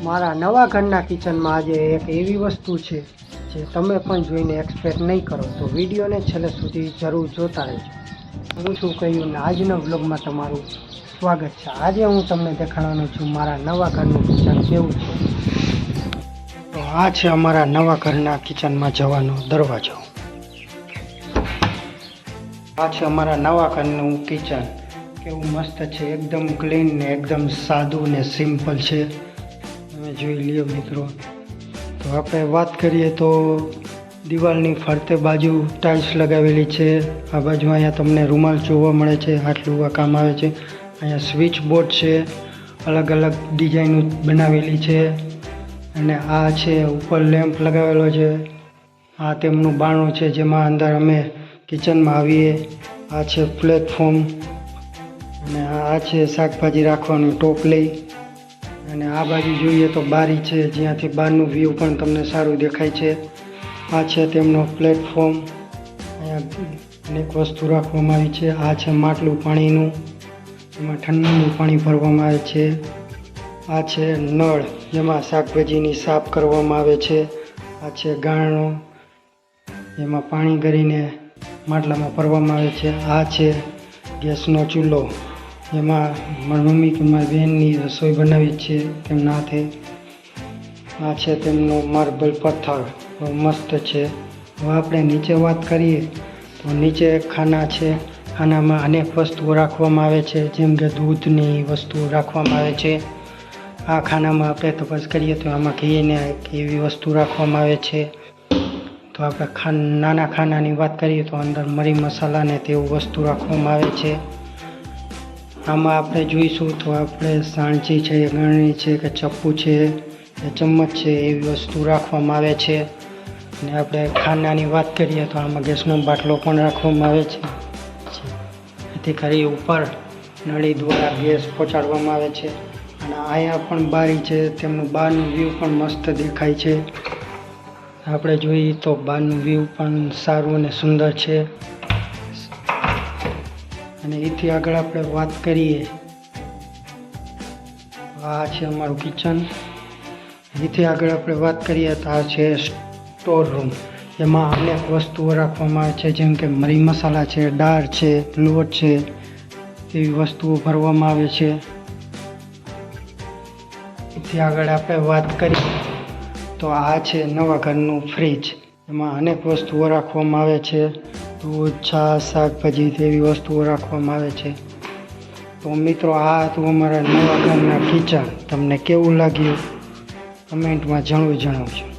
મારા નવા ઘરના કિચનમાં આજે એક એવી વસ્તુ છે જે તમે પણ જોઈને એક્સપેક્ટ નહીં કરો, તો વિડીયોને છેલ્લે સુધી જરૂર જોતા રહેજો. હું શું કહ્યું ને આજના વ્લોગમાં તમારું સ્વાગત છે. આજે હું તમને દેખાડવાનો છું મારા નવા ઘરનું કિચન કેવું છે. તો આ છે અમારા નવા ઘરના કિચનમાં જવાનો દરવાજો. આ છે અમારા નવા ઘરનું કિચન. કેવું મસ્ત છે, એકદમ ક્લીન ને એકદમ સાદું ને સિમ્પલ છે. તમે જોઈ લ્યો મિત્રો. તો આપણે વાત કરીએ તો દિવાલની ફરતે બાજુ ટાઇલ્સ લગાવેલી છે. આ બાજુ અહીંયા તમને રૂમાલ જોવા મળે છે, આટલું આ કામ આવે છે. અહીંયા સ્વિચ બોર્ડ છે, અલગ અલગ ડિઝાઇન બનાવેલી છે. અને આ છે ઉપર લેમ્પ લગાવેલો છે. આ તેમનું બારણું છે જેમાં અંદર અમે કિચનમાં આવીએ. આ છે પ્લેટફોર્મ અને આ છે શાકભાજી રાખવાનું ટોપલી. અને આ બાજુ જોઈએ તો બારી છે, જ્યાંથી બહારનું વ્યૂ પણ તમને સારું દેખાય છે. આ છે તેમનો પ્લેટફોર્મ. અહીંયા અનેક વસ્તુ રાખવામાં આવી છે. આ છે માટલું પાણીનું, એમાં ઠંડુ પાણી ભરવામાં આવે છે. આ છે નળ, જેમાં શાકભાજીની સાફ કરવામાં આવે છે. આ છે ગાળણો, એમાં પાણી કરીને માટલામાં ભરવામાં આવે છે. આ છે ગેસનો ચૂલો, એમાં મારી મમ્મી કે મારી બહેનની રસોઈ બનાવી છે તેમના હાથે. આ છે તેમનો માર્બલ પથ્થર, મસ્ત છે. હવે આપણે નીચે વાત કરીએ તો નીચે ખાના છે. ખાનામાં અનેક વસ્તુઓ રાખવામાં આવે છે, જેમ કે દૂધની વસ્તુઓ રાખવામાં આવે છે. આ ખાનામાં આપણે તપાસ કરીએ તો આમાં ઘીને એવી વસ્તુ રાખવામાં આવે છે. તો આપણે નાના ખાનાની વાત કરીએ તો અંદર મરી મસાલા ને તેવું વસ્તુ રાખવામાં આવે છે. આમાં આપણે જોઈશું તો આપણે સાણચી છે, ગળણી છે કે ચપ્પુ છે કે ચમ્મચ છે, એવી વસ્તુ રાખવામાં આવે છે. અને આપણે ખાનાની વાત કરીએ તો આમાં ગેસનો બાટલો પણ રાખવામાં આવે છે, જેથી કરી ઉપર નળી દ્વારા ગેસ પહોંચાડવામાં આવે છે. અને અહીંયા પણ બારી છે, તેમનું બહારનું વ્યૂ પણ મસ્ત દેખાય છે. આપણે જોઈએ તો બહારનું વ્યૂ પણ સારું અને સુંદર છે. અને એથી આગળ આપણે વાત કરીએ, આ છે અમારું કિચન. એથી આગળ આપણે વાત કરીએ તો આ છે સ્ટોર રૂમ. એમાં અનેક વસ્તુઓ રાખવામાં આવે છે, જેમ કે મરી મસાલા છે, દાળ છે, લોટ છે, એવી વસ્તુઓ ભરવામાં આવે છે. એથી આગળ આપણે વાત કરીએ તો આ છે નવા ઘરનું ફ્રીજ. એમાં અનેક વસ્તુઓ રાખવામાં આવે છે, દૂધ, છાશ, શાકભાજી તેવી વસ્તુઓ રાખવામાં આવે છે. તો મિત્રો, આ હતું અમારા નવા ઘરના કિચન. તમને કેવું લાગ્યું કમેન્ટમાં જણાવજો.